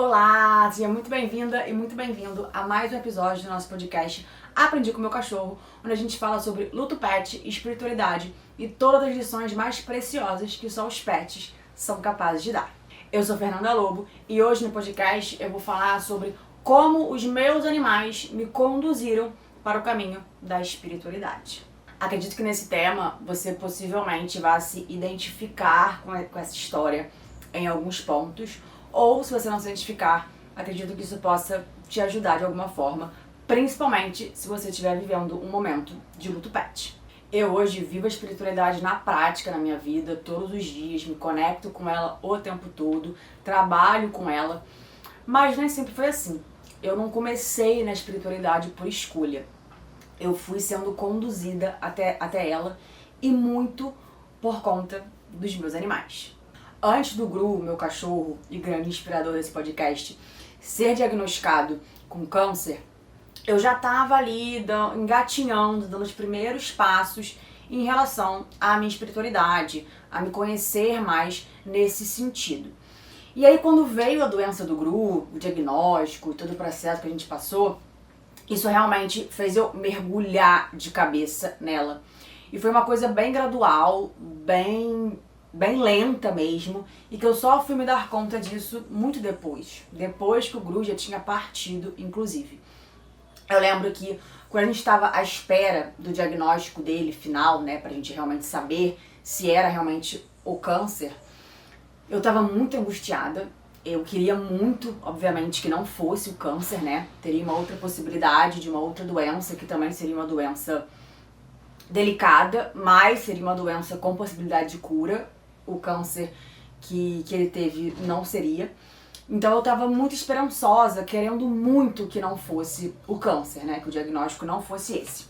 Olá, seja muito bem-vinda e muito bem-vindo a mais um episódio do nosso podcast Aprendi com Meu Cachorro, onde a gente fala sobre luto pet, espiritualidade e todas as lições mais preciosas que só os pets são capazes de dar. Eu sou Fernanda Lobo e hoje no podcast eu vou falar sobre como os meus animais me conduziram para o caminho da espiritualidade. Acredito que nesse tema você possivelmente vai se identificar com essa história em alguns pontos, ou se você não se identificar, acredito que isso possa te ajudar de alguma forma, principalmente se você estiver vivendo um momento de luto pet. Eu hoje vivo a espiritualidade na prática na minha vida, todos os dias, me conecto com ela o tempo todo, trabalho com ela, mas nem sempre foi assim. Eu não comecei na espiritualidade por escolha. Eu fui sendo conduzida até ela e muito por conta dos meus animais. Antes do Gru, meu cachorro e grande inspirador desse podcast, ser diagnosticado com câncer, eu já estava ali engatinhando, dando os primeiros passos em relação à minha espiritualidade, a me conhecer mais nesse sentido. E aí quando veio a doença do Gru, o diagnóstico, todo o processo que a gente passou, isso realmente fez eu mergulhar de cabeça nela. E foi uma coisa bem gradual, bem lenta mesmo, e que eu só fui me dar conta disso muito depois que o Gru já tinha partido, inclusive. Eu lembro que quando a gente estava à espera do diagnóstico dele final, né, pra gente realmente saber se era realmente o câncer, eu estava muito angustiada. Eu queria muito, obviamente, que não fosse o câncer, né? Teria uma outra possibilidade de uma outra doença, que também seria uma doença delicada, mas seria uma doença com possibilidade de cura. O câncer que ele teve não seria. Então eu tava muito esperançosa, querendo muito que não fosse o câncer, né? Que o diagnóstico não fosse esse.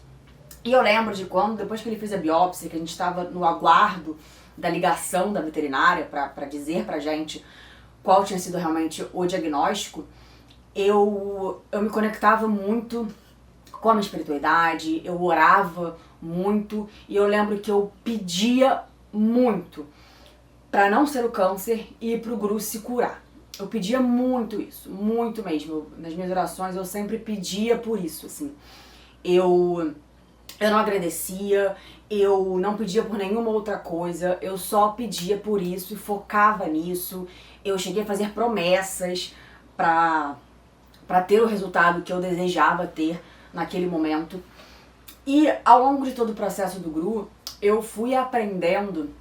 E eu lembro de quando, depois que ele fez a biópsia, que a gente tava no aguardo da ligação da veterinária pra dizer pra gente qual tinha sido realmente o diagnóstico, eu me conectava muito com a minha espiritualidade, eu orava muito e eu lembro que eu pedia muito pra não ser o câncer e pro Gru se curar. Eu pedia muito isso, muito mesmo. Nas minhas orações eu sempre pedia por isso, assim. Eu não agradecia, eu não pedia por nenhuma outra coisa, eu só pedia por isso e focava nisso. Eu cheguei a fazer promessas pra ter o resultado que eu desejava ter naquele momento. E ao longo de todo o processo do Gru, eu fui aprendendo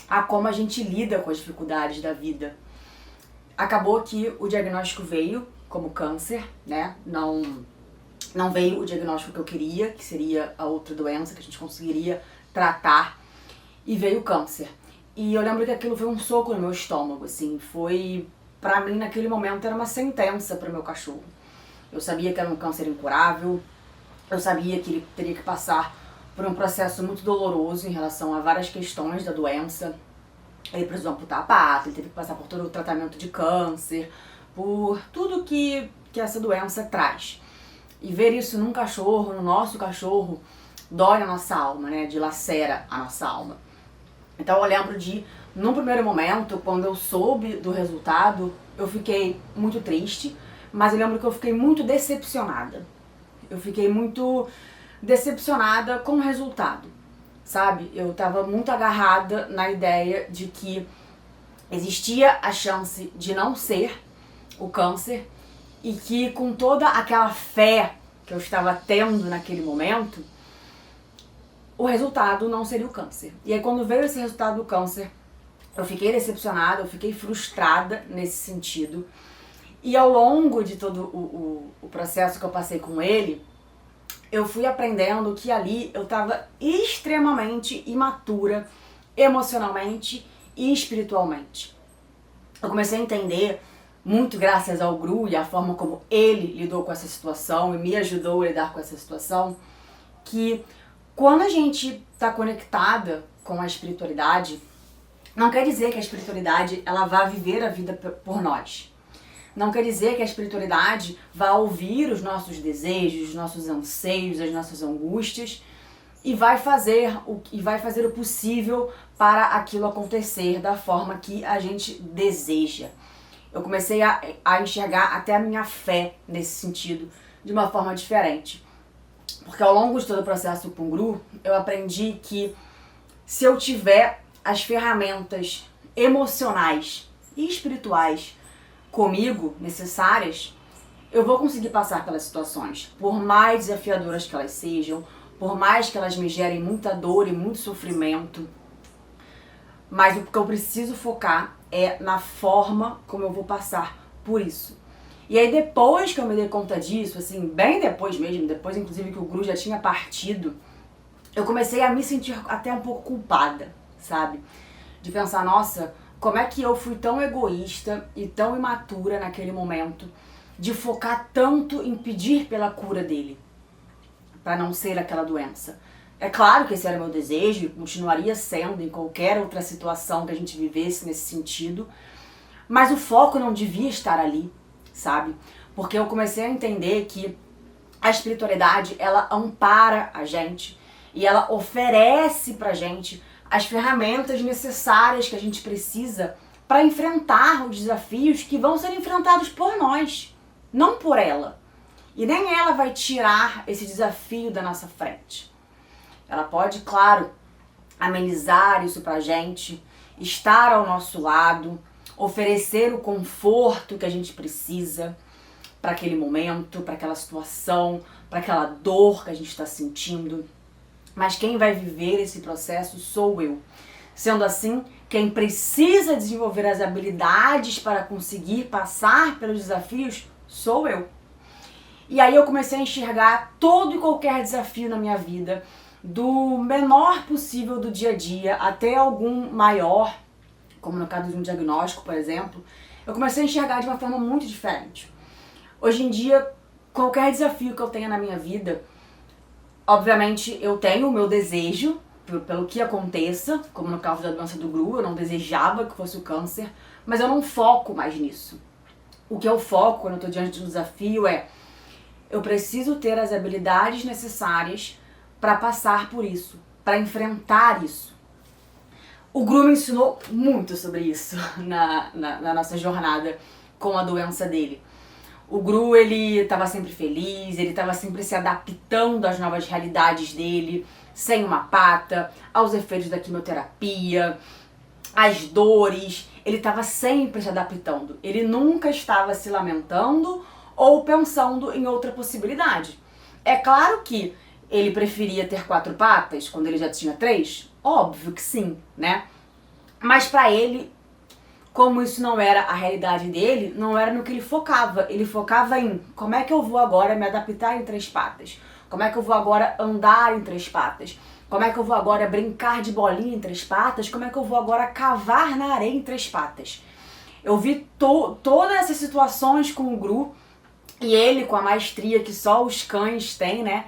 a como a gente lida com as dificuldades da vida. Acabou que o diagnóstico veio como câncer, né? Não veio o diagnóstico que eu queria, que seria a outra doença que a gente conseguiria tratar, e veio o câncer. E eu lembro que aquilo foi um soco no meu estômago, assim, foi, pra mim naquele momento era uma sentença pro meu cachorro. Eu sabia que era um câncer incurável, eu sabia que ele teria que passar por um processo muito doloroso em relação a várias questões da doença. Ele precisou amputar a pata, ele teve que passar por todo o tratamento de câncer, por tudo que essa doença traz. E ver isso num cachorro, no nosso cachorro, dói a nossa alma, né? Dilacera a nossa alma. Então eu lembro num primeiro momento, quando eu soube do resultado, eu fiquei muito triste, mas eu lembro que eu fiquei muito decepcionada. Eu fiquei muito decepcionada com o resultado, sabe? Eu tava muito agarrada na ideia de que existia a chance de não ser o câncer e que com toda aquela fé que eu estava tendo naquele momento, o resultado não seria o câncer. E aí quando veio esse resultado do câncer, eu fiquei decepcionada, eu fiquei frustrada nesse sentido. E ao longo de todo o processo que eu passei com ele, eu fui aprendendo que ali eu estava extremamente imatura emocionalmente e espiritualmente. Eu comecei a entender, muito graças ao Gru e a forma como ele lidou com essa situação e me ajudou a lidar com essa situação, que quando a gente está conectada com a espiritualidade, não quer dizer que a espiritualidade ela vá viver a vida por nós. Não quer dizer que a espiritualidade vá ouvir os nossos desejos, os nossos anseios, as nossas angústias e vai fazer o possível para aquilo acontecer da forma que a gente deseja. Eu comecei a enxergar até a minha fé nesse sentido, de uma forma diferente. Porque ao longo de todo o processo com o Gru, eu aprendi que se eu tiver as ferramentas emocionais e espirituais comigo, necessárias, eu vou conseguir passar pelas situações, por mais desafiadoras que elas sejam, por mais que elas me gerem muita dor e muito sofrimento. Mas o que eu preciso focar é na forma como eu vou passar por isso. E aí depois que eu me dei conta disso, assim, bem depois mesmo, depois inclusive que o Gru já tinha partido, eu comecei a me sentir até um pouco culpada, sabe? De pensar, nossa, como é que eu fui tão egoísta e tão imatura naquele momento de focar tanto em pedir pela cura dele, para não ser aquela doença. É claro que esse era o meu desejo e continuaria sendo em qualquer outra situação que a gente vivesse nesse sentido, mas o foco não devia estar ali, sabe? Porque eu comecei a entender que a espiritualidade, ela ampara a gente e ela oferece pra gente as ferramentas necessárias que a gente precisa para enfrentar os desafios que vão ser enfrentados por nós, não por ela. E nem ela vai tirar esse desafio da nossa frente. Ela pode, claro, amenizar isso pra gente, estar ao nosso lado, oferecer o conforto que a gente precisa para aquele momento, para aquela situação, para aquela dor que a gente está sentindo. Mas quem vai viver esse processo sou eu. Sendo assim, quem precisa desenvolver as habilidades para conseguir passar pelos desafios sou eu. E aí eu comecei a enxergar todo e qualquer desafio na minha vida, do menor possível do dia a dia até algum maior, como no caso de um diagnóstico, por exemplo, eu comecei a enxergar de uma forma muito diferente. Hoje em dia, qualquer desafio que eu tenha na minha vida, obviamente eu tenho o meu desejo pelo que aconteça, como no caso da doença do Gru, eu não desejava que fosse o câncer, mas eu não foco mais nisso. O que eu foco quando eu estou diante de um desafio é: eu preciso ter as habilidades necessárias para passar por isso, para enfrentar isso. O Gru me ensinou muito sobre isso na nossa jornada com a doença dele. O Gru, ele estava sempre feliz, ele estava sempre se adaptando às novas realidades dele, sem uma pata, aos efeitos da quimioterapia, às dores. Ele estava sempre se adaptando. Ele nunca estava se lamentando ou pensando em outra possibilidade. É claro que ele preferia ter 4 patas quando ele já tinha 3? Óbvio que sim, né? Mas pra ele, como isso não era a realidade dele, não era no que ele focava. Ele focava em como é que eu vou agora me adaptar em 3 patas? Como é que eu vou agora andar em 3 patas? Como é que eu vou agora brincar de bolinha em 3 patas? Como é que eu vou agora cavar na areia em 3 patas? Eu vi todas essas situações com o Gru, e ele, com a maestria que só os cães têm, né?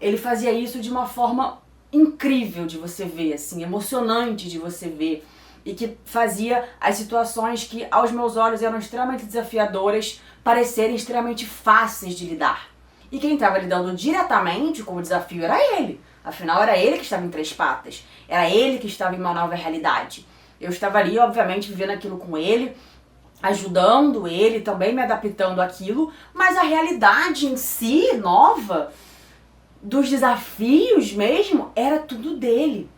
Ele fazia isso de uma forma incrível de você ver, assim, emocionante de você ver. E que fazia as situações que aos meus olhos eram extremamente desafiadoras parecerem extremamente fáceis de lidar. E quem estava lidando diretamente com o desafio era ele. Afinal, era ele que estava em 3 patas. Era ele que estava em uma nova realidade. Eu estava ali, obviamente, vivendo aquilo com ele, ajudando ele, também me adaptando àquilo, mas a realidade em si, nova, dos desafios mesmo, era tudo dele.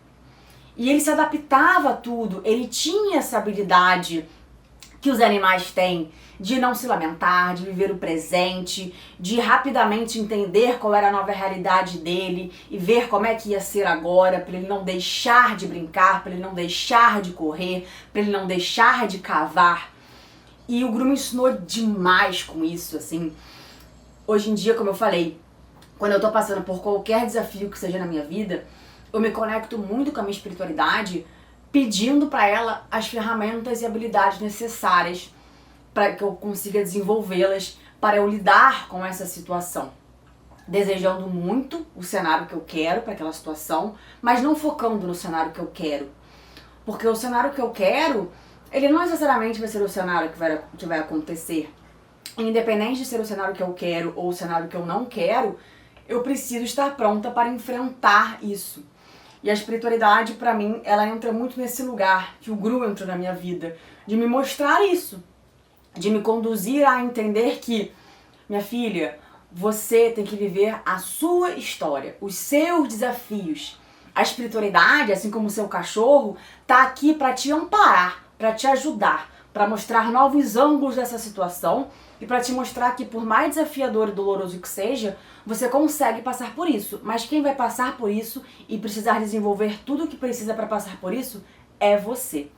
E ele se adaptava a tudo, ele tinha essa habilidade que os animais têm de não se lamentar, de viver o presente, de rapidamente entender qual era a nova realidade dele e ver como é que ia ser agora, para ele não deixar de brincar, para ele não deixar de correr, para ele não deixar de cavar. E o Gru me ensinou demais com isso, assim. Hoje em dia, como eu falei, quando eu tô passando por qualquer desafio que seja na minha vida, eu me conecto muito com a minha espiritualidade, pedindo para ela as ferramentas e habilidades necessárias para que eu consiga desenvolvê-las para eu lidar com essa situação. Desejando muito o cenário que eu quero para aquela situação, mas não focando no cenário que eu quero. Porque o cenário que eu quero, ele não necessariamente vai ser o cenário que vai acontecer. Independente de ser o cenário que eu quero ou o cenário que eu não quero, eu preciso estar pronta para enfrentar isso. E a espiritualidade, pra mim, ela entra muito nesse lugar que o Gru entrou na minha vida, de me mostrar isso. de me conduzir a entender que, minha filha, você tem que viver a sua história, os seus desafios. A espiritualidade, assim como o seu cachorro, tá aqui para te amparar, para te ajudar, para mostrar novos ângulos dessa situação e para te mostrar que, por mais desafiador e doloroso que seja, você consegue passar por isso. Mas quem vai passar por isso e precisar desenvolver tudo o que precisa para passar por isso é você.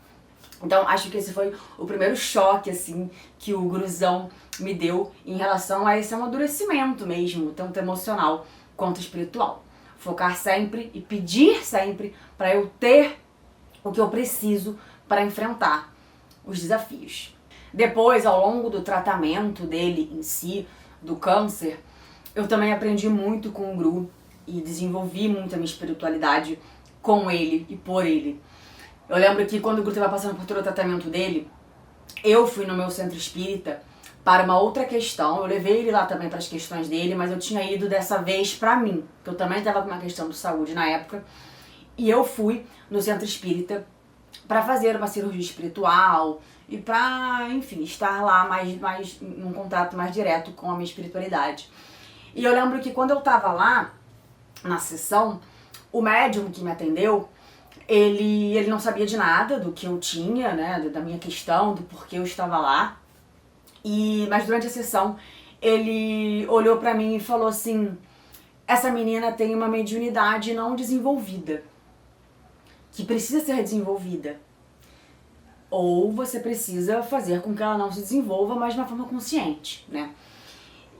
Então, acho que esse foi o primeiro choque, assim, que o Gruzão me deu em relação a esse amadurecimento mesmo, tanto emocional quanto espiritual. Focar sempre e pedir sempre para eu ter o que eu preciso para enfrentar os desafios. Depois, ao longo do tratamento dele em si, do câncer, eu também aprendi muito com o Gru e desenvolvi muito a minha espiritualidade com ele e por ele. Eu lembro que quando o Gru estava passando por todo o tratamento dele, eu fui no meu centro espírita para uma outra questão. Eu levei ele lá também para as questões dele, mas eu tinha ido dessa vez para mim, que eu também estava com uma questão de saúde na época. E eu fui no centro espírita para fazer uma cirurgia espiritual e para, enfim, estar lá mais num contato mais direto com a minha espiritualidade. E eu lembro que quando eu estava lá na sessão, o médium que me atendeu, ele não sabia de nada do que eu tinha, né, da minha questão, do porquê eu estava lá. Mas durante a sessão, ele olhou pra mim e falou assim: essa menina tem uma mediunidade não desenvolvida, que precisa ser desenvolvida. Ou você precisa fazer com que ela não se desenvolva, mas de uma forma consciente, né?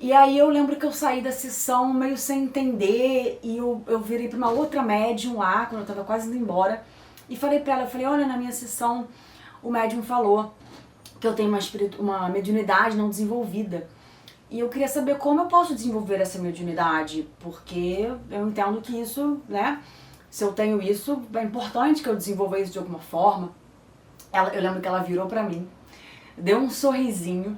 E aí eu lembro que eu saí da sessão meio sem entender e eu virei pra uma outra médium lá, quando eu tava quase indo embora, e falei pra ela, olha, na minha sessão o médium falou que eu tenho uma mediunidade não desenvolvida. E eu queria saber como eu posso desenvolver essa mediunidade, porque eu entendo que isso, né, se eu tenho isso, é importante que eu desenvolva isso de alguma forma. Eu lembro que ela virou pra mim, deu um sorrisinho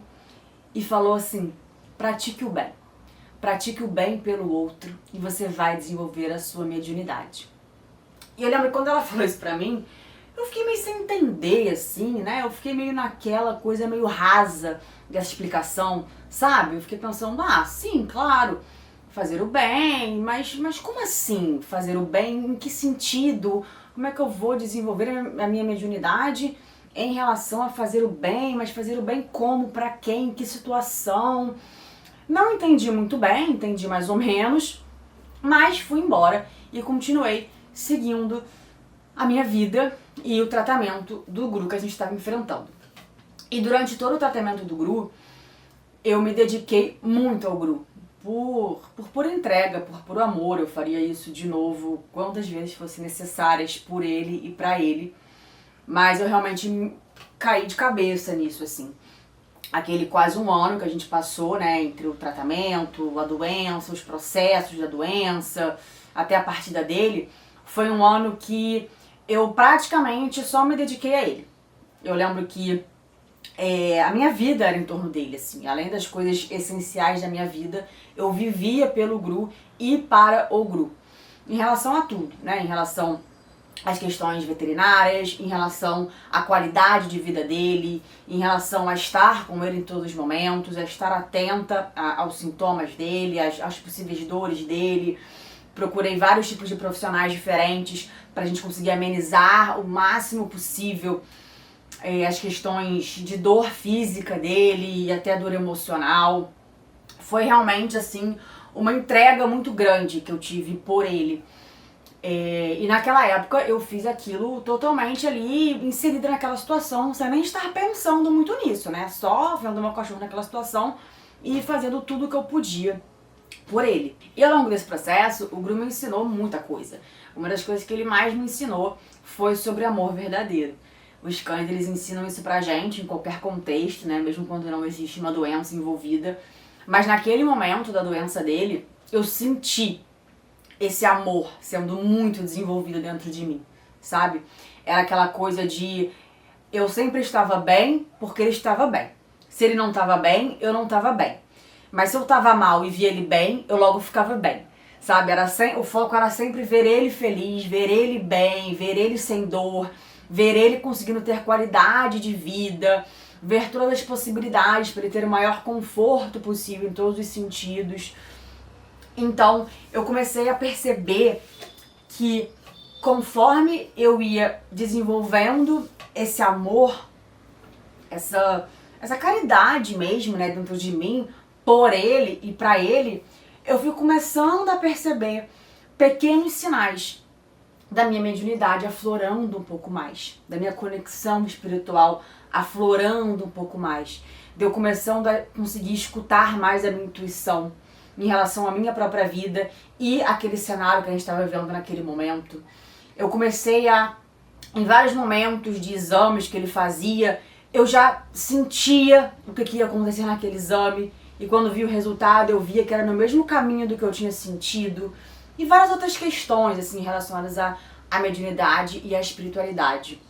e falou assim: pratique o bem. Pratique o bem pelo outro e você vai desenvolver a sua mediunidade. E eu lembro que quando ela falou isso pra mim, eu fiquei meio sem entender, assim, né? Eu fiquei meio naquela coisa meio rasa dessa explicação, sabe? Eu fiquei pensando, sim, claro, fazer o bem, mas como assim fazer o bem? Em que sentido? Como é que eu vou desenvolver a minha mediunidade em relação a fazer o bem? Mas fazer o bem como? Pra quem? Em que situação? Não entendi muito bem, entendi mais ou menos, mas fui embora e continuei seguindo a minha vida e o tratamento do Gru que a gente estava enfrentando. E durante todo o tratamento do Gru, eu me dediquei muito ao Gru. Por entrega, por amor, eu faria isso de novo quantas vezes fossem necessárias por ele e pra ele. Mas eu realmente caí de cabeça nisso, assim. Aquele quase um ano que a gente passou, né, entre o tratamento, a doença, os processos da doença, até a partida dele, foi um ano que eu praticamente só me dediquei a ele. Eu lembro que a minha vida era em torno dele, assim. Além das coisas essenciais da minha vida, eu vivia pelo Gru e para o Gru. Em relação a tudo, né? Em relação às questões veterinárias, em relação à qualidade de vida dele, em relação a estar com ele em todos os momentos, a estar atenta aos sintomas dele, às possíveis dores dele. Procurei vários tipos de profissionais diferentes pra gente conseguir amenizar o máximo possível as questões de dor física dele e até dor emocional. Foi realmente, assim, uma entrega muito grande que eu tive por ele. E naquela época eu fiz aquilo totalmente ali, inserida naquela situação, sem nem estar pensando muito nisso, né? Só vendo meu cachorro naquela situação e fazendo tudo o que eu podia por ele. E ao longo desse processo, o Gru me ensinou muita coisa. Uma das coisas que ele mais me ensinou foi sobre amor verdadeiro. Os cães, eles ensinam isso pra gente em qualquer contexto, né? Mesmo quando não existe uma doença envolvida. Mas naquele momento da doença dele, eu senti esse amor sendo muito desenvolvido dentro de mim, sabe? Era aquela coisa de eu sempre estava bem porque ele estava bem. Se ele não estava bem, eu não estava bem. Mas se eu estava mal e via ele bem, eu logo ficava bem, sabe? O foco era sempre ver ele feliz, ver ele bem, ver ele sem dor, ver ele conseguindo ter qualidade de vida. ver todas as possibilidades para ele ter o maior conforto possível em todos os sentidos. Então, eu comecei a perceber que conforme eu ia desenvolvendo esse amor, essa caridade mesmo, né, dentro de mim, por ele e pra ele, eu fui começando a perceber pequenos sinais da minha mediunidade aflorando um pouco mais, da minha conexão espiritual aflorando um pouco mais, de eu começando a conseguir escutar mais a minha intuição em relação à minha própria vida e aquele cenário que a gente estava vivendo naquele momento. Eu comecei a, em vários momentos de exames que ele fazia, eu já sentia o que ia acontecer naquele exame, e quando vi o resultado eu via que era no mesmo caminho do que eu tinha sentido, e várias outras questões assim relacionadas à mediunidade e à espiritualidade.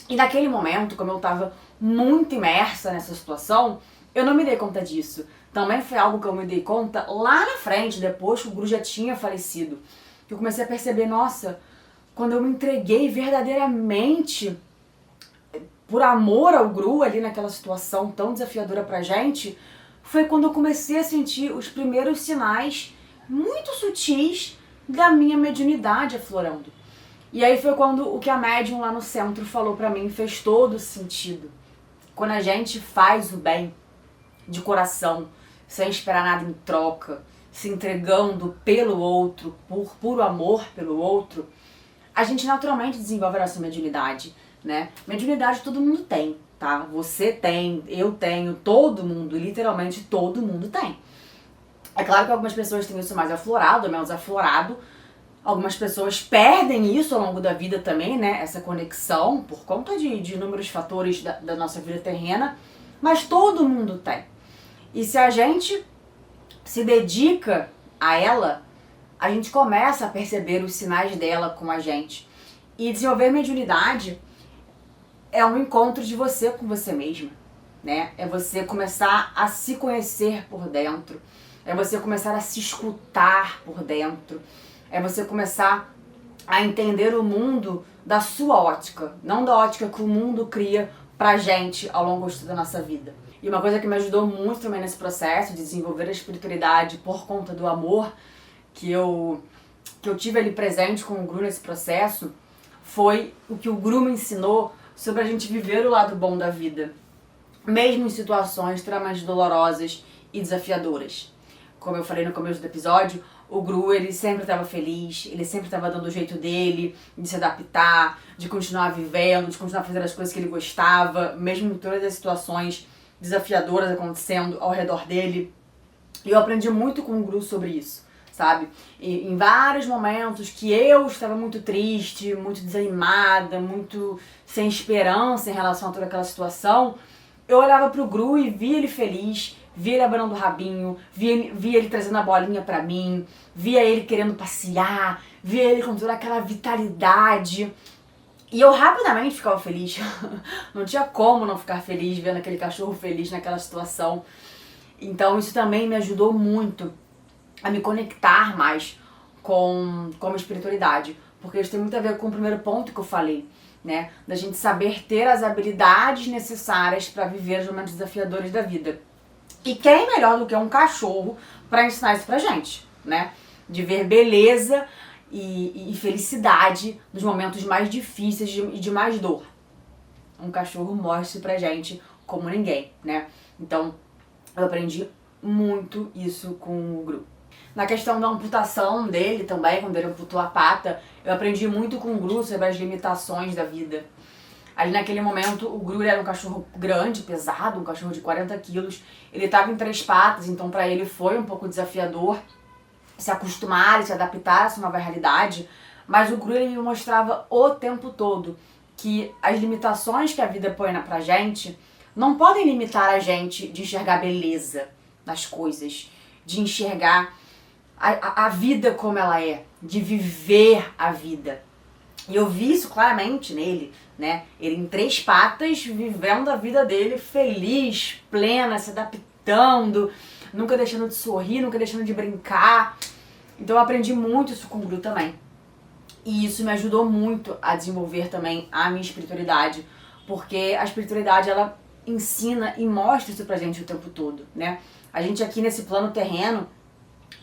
E naquele momento, como eu estava muito imersa nessa situação, eu não me dei conta disso. Também foi algo que eu me dei conta lá na frente, depois que o Guru já tinha falecido. Que eu comecei a perceber, nossa, quando eu me entreguei verdadeiramente por amor ao Guru ali naquela situação tão desafiadora pra gente, foi quando eu comecei a sentir os primeiros sinais muito sutis da minha mediunidade aflorando. E aí foi quando o que a médium lá no centro falou pra mim fez todo sentido. Quando a gente faz o bem de coração, sem esperar nada em troca, se entregando pelo outro, por puro amor pelo outro, a gente naturalmente desenvolve a nossa mediunidade, né? Mediunidade todo mundo tem, tá? Você tem, eu tenho, todo mundo, literalmente todo mundo tem. É claro que algumas pessoas têm isso mais aflorado, menos aflorado. Algumas pessoas perdem isso ao longo da vida também, né? Essa conexão, por conta de inúmeros fatores da nossa vida terrena. Mas todo mundo tem. E se a gente se dedica a ela, a gente começa a perceber os sinais dela com a gente. E desenvolver mediunidade é um encontro de você com você mesma, né? É você começar a se conhecer por dentro. É você começar a se escutar por dentro. É você começar a entender o mundo da sua ótica, não da ótica que o mundo cria pra gente ao longo da nossa vida. E uma coisa que me ajudou muito também nesse processo de desenvolver a espiritualidade por conta do amor que eu tive ali presente com o Guru nesse processo, foi o que o Guru me ensinou sobre a gente viver o lado bom da vida, mesmo em situações extremamente dolorosas e desafiadoras. Como eu falei no começo do episódio, o Guru, ele sempre estava feliz, ele sempre estava dando o jeito dele, de se adaptar, de continuar vivendo, de continuar fazendo as coisas que ele gostava, mesmo em todas as situações desafiadoras acontecendo ao redor dele. E eu aprendi muito com o Guru sobre isso, sabe? E em vários momentos que eu estava muito triste, muito desanimada, muito sem esperança em relação a toda aquela situação, eu olhava pro Guru e via ele feliz, via ele abanando o rabinho, via ele trazendo a bolinha pra mim, via ele querendo passear, via ele com toda aquela vitalidade. E eu rapidamente ficava feliz. Não tinha como não ficar feliz vendo aquele cachorro feliz naquela situação. Então isso também me ajudou muito a me conectar mais com a espiritualidade. Porque isso tem muito a ver com o primeiro ponto que eu falei, né? Da gente saber ter as habilidades necessárias para viver os momentos desafiadores da vida. E quem melhor do que um cachorro para ensinar isso pra gente, né? De ver beleza e felicidade nos momentos mais difíceis e de mais dor. Um cachorro mostra isso pra gente como ninguém, né? Então, eu aprendi muito isso com o Guru. Na questão da amputação dele também, quando ele amputou a pata, eu aprendi muito com o Guru sobre as limitações da vida. Ali naquele momento, o Guru era um cachorro grande, pesado, um cachorro de 40 quilos. Ele estava em 3 patas, então para ele foi um pouco desafiador se acostumar e se adaptar a essa nova realidade. Mas o Guru, ele me mostrava o tempo todo que as limitações que a vida põe pra gente não podem limitar a gente de enxergar beleza nas coisas, de enxergar a vida como ela é, de viver a vida. E eu vi isso claramente nele, né? Ele em 3 patas, vivendo a vida dele feliz, plena, se adaptando, nunca deixando de sorrir, nunca deixando de brincar. Então eu aprendi muito isso com o Guru também. E isso me ajudou muito a desenvolver também a minha espiritualidade, porque a espiritualidade, ela ensina e mostra isso pra gente o tempo todo, né? A gente aqui nesse plano terreno,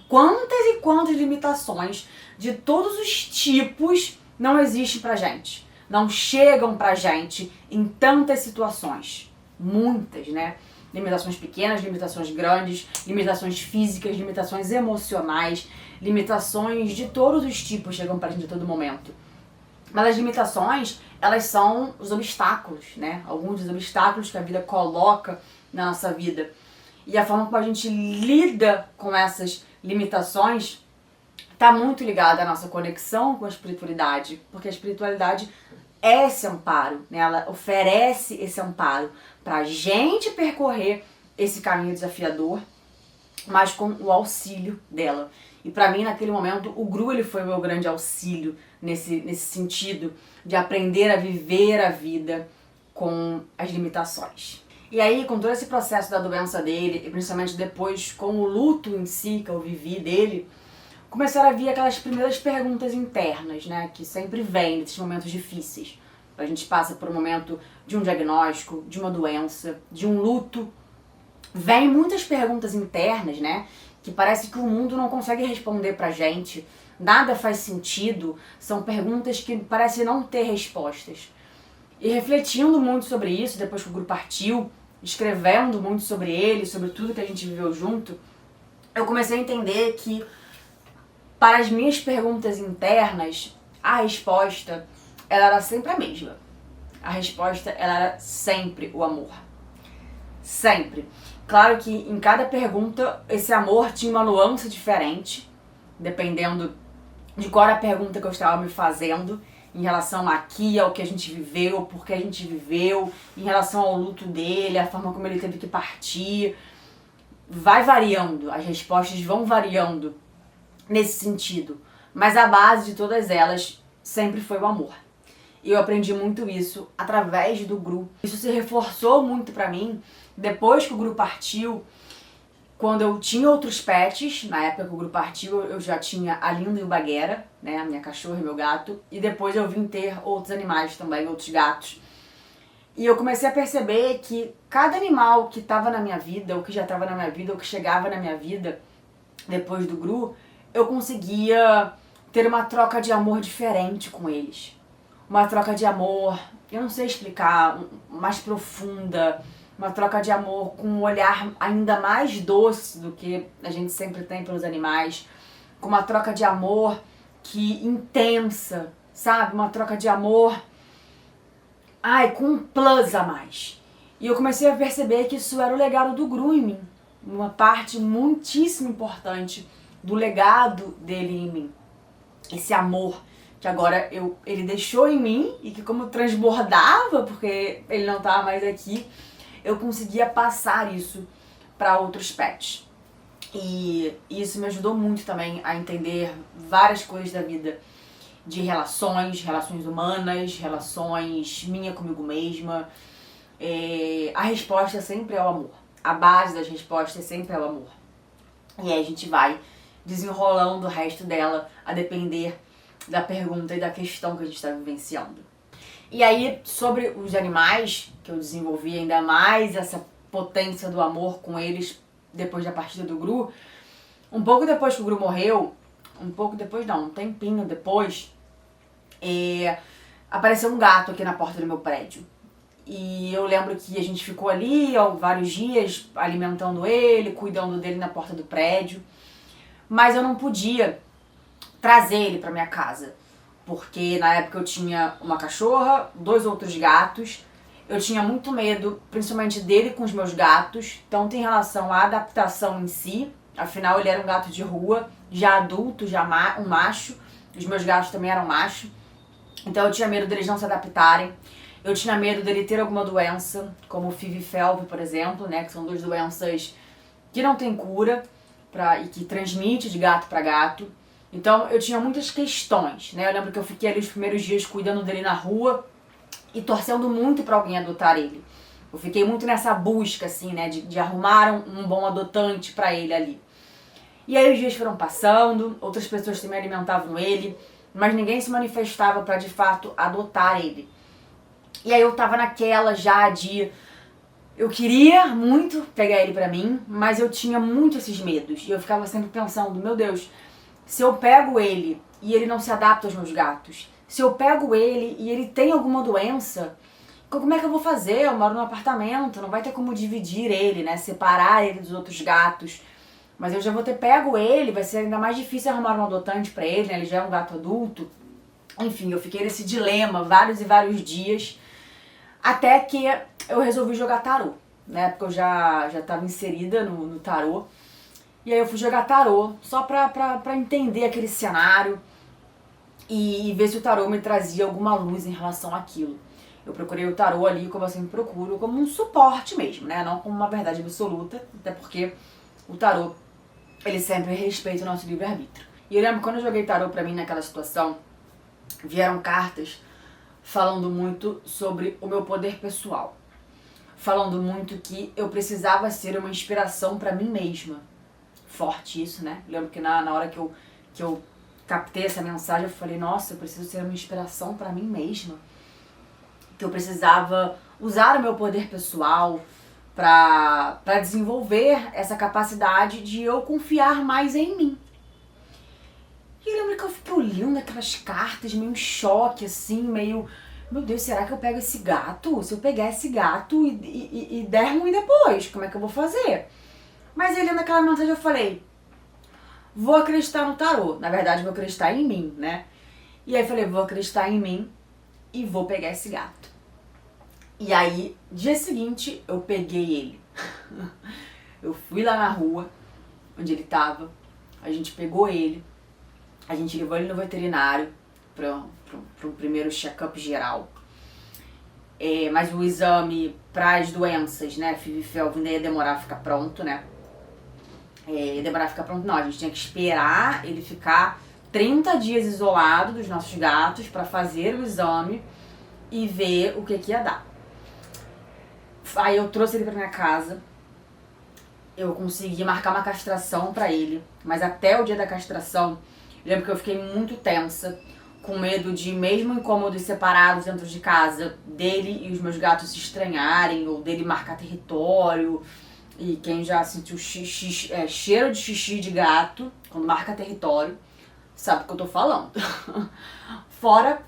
quantas e quantas limitações de todos os tipos não existem pra gente, não chegam pra gente em tantas situações, muitas, né? Limitações pequenas, limitações grandes, limitações físicas, limitações emocionais, limitações de todos os tipos chegam pra gente a todo momento. Mas as limitações, elas são os obstáculos, né? Alguns dos obstáculos que a vida coloca na nossa vida. E a forma como a gente lida com essas limitações está muito ligada à nossa conexão com a espiritualidade, porque a espiritualidade é esse amparo, né? Ela oferece esse amparo para a gente percorrer esse caminho desafiador, mas com o auxílio dela. E para mim, naquele momento, o Gru ele foi o meu grande auxílio nesse sentido de aprender a viver a vida com as limitações. E aí, com todo esse processo da doença dele, e principalmente depois com o luto em si que eu vivi dele, começaram a vir aquelas primeiras perguntas internas, né, que sempre vêm nesses momentos difíceis. A gente passa por um momento de um diagnóstico, de uma doença, de um luto. Vêm muitas perguntas internas, né, que parece que o mundo não consegue responder pra gente. Nada faz sentido. São perguntas que parecem não ter respostas. E refletindo muito sobre isso, depois que o grupo partiu, escrevendo muito sobre ele, sobre tudo que a gente viveu junto, eu comecei a entender que para as minhas perguntas internas, a resposta ela era sempre a mesma. A resposta ela era sempre o amor. Sempre. Claro que em cada pergunta esse amor tinha uma nuance diferente, dependendo de qual era a pergunta que eu estava me fazendo, em relação aqui, ao que a gente viveu, por que a gente viveu, em relação ao luto dele, a forma como ele teve que partir. Vai variando, as respostas vão variando nesse sentido, mas a base de todas elas sempre foi o amor. E eu aprendi muito isso através do Gru. Isso se reforçou muito pra mim depois que o Gru partiu. Quando eu tinha outros pets, na época que o Gru partiu, eu já tinha a Linda e o Baguera, né, a minha cachorra e meu gato, e depois eu vim ter outros animais também, outros gatos. E eu comecei a perceber que cada animal que estava na minha vida, ou que já estava na minha vida, ou que chegava na minha vida depois do Gru, eu conseguia ter uma troca de amor diferente com eles. Uma troca de amor, eu não sei explicar, mais profunda, uma troca de amor com um olhar ainda mais doce do que a gente sempre tem pelos animais, com uma troca de amor que intensa, sabe? Uma troca de amor, com um plus a mais. E eu comecei a perceber que isso era o legado do Gru em mim, uma parte muitíssimo importante do legado dele em mim. Esse amor que agora ele deixou em mim e que como transbordava, porque ele não estava mais aqui, eu conseguia passar isso para outros pets. E isso me ajudou muito também a entender várias coisas da vida, de relações humanas, relações minha comigo mesma. A resposta sempre é o amor. A base das respostas sempre é o amor. E aí a gente vai desenrolando o resto dela a depender da pergunta e da questão que a gente está vivenciando. E aí, sobre os animais, que eu desenvolvi ainda mais essa potência do amor com eles depois da partida do Gru, um pouco depois que o Gru morreu, um tempinho depois, apareceu um gato aqui na porta do meu prédio. E eu lembro que a gente ficou ali vários dias alimentando ele, cuidando dele na porta do prédio, mas eu não podia trazer ele para minha casa. Porque na época eu tinha uma cachorra, 2 outros gatos. Eu tinha muito medo, principalmente dele com os meus gatos. Então tem relação à adaptação em si. Afinal, ele era um gato de rua, já adulto, já um macho. Os meus gatos também eram macho. Então eu tinha medo deles não se adaptarem. Eu tinha medo dele ter alguma doença, como o FIV e FeLV, por exemplo, né? Que são 2 doenças que não tem cura e que transmite de gato para gato. Então eu tinha muitas questões, né? Eu lembro que eu fiquei ali os primeiros dias cuidando dele na rua e torcendo muito pra alguém adotar ele. Eu fiquei muito nessa busca, assim, né? De arrumar um bom adotante pra ele ali. E aí os dias foram passando, outras pessoas também alimentavam ele, mas ninguém se manifestava pra de fato adotar ele. E aí eu tava naquela já de... Eu queria muito pegar ele pra mim, mas eu tinha muito esses medos. E eu ficava sempre pensando, meu Deus, se eu pego ele e ele não se adapta aos meus gatos, se eu pego ele e ele tem alguma doença, como é que eu vou fazer? Eu moro num apartamento, não vai ter como dividir ele, né? Separar ele dos outros gatos. Mas eu já vou ter pego ele, vai ser ainda mais difícil arrumar um adotante pra ele, né? Ele já é um gato adulto. Enfim, eu fiquei nesse dilema vários e vários dias, até que eu resolvi jogar tarô, né? Porque eu já tava inserida no tarô. E aí eu fui jogar tarô, só pra entender aquele cenário e ver se o tarô me trazia alguma luz em relação àquilo. Eu procurei o tarô ali, como eu sempre procuro, como um suporte mesmo, né? Não como uma verdade absoluta, até porque o tarô, ele sempre respeita o nosso livre-arbítrio. E eu lembro que quando eu joguei tarô pra mim naquela situação, vieram cartas falando muito sobre o meu poder pessoal. Falando muito que eu precisava ser uma inspiração pra mim mesma. Forte isso, né? Eu lembro que na hora que eu captei essa mensagem, eu falei, nossa, eu preciso ser uma inspiração pra mim mesma. Que eu precisava usar o meu poder pessoal pra desenvolver essa capacidade de eu confiar mais em mim. E eu lembro que eu fiquei olhando aquelas cartas, meio em choque, assim, meio... Meu Deus, será que eu pego esse gato? Se eu pegar esse gato e der ruim depois, como é que eu vou fazer? Mas aí, lendo aquela mensagem, eu falei, vou acreditar no tarô. Na verdade, vou acreditar em mim, né? E aí eu falei, vou acreditar em mim e vou pegar esse gato. E aí, dia seguinte, eu peguei ele. Eu fui lá na rua, onde ele tava, a gente pegou ele, a gente levou ele no veterinário pro primeiro check-up geral. Mas o exame para as doenças, né, FIV e FeLV, ainda ia demorar a ficar pronto, né? Ia demorar a ficar pronto, não, a gente tinha que esperar ele ficar 30 dias isolado dos nossos gatos para fazer o exame e ver o que ia dar. Aí eu trouxe ele pra minha casa, eu consegui marcar uma castração pra ele, mas até o dia da castração, eu lembro que eu fiquei muito tensa, com medo de, mesmo em cômodos separados dentro de casa, dele e os meus gatos se estranharem, ou dele marcar território. E quem já sentiu cheiro de xixi de gato, quando marca território, sabe o que eu tô falando. Fora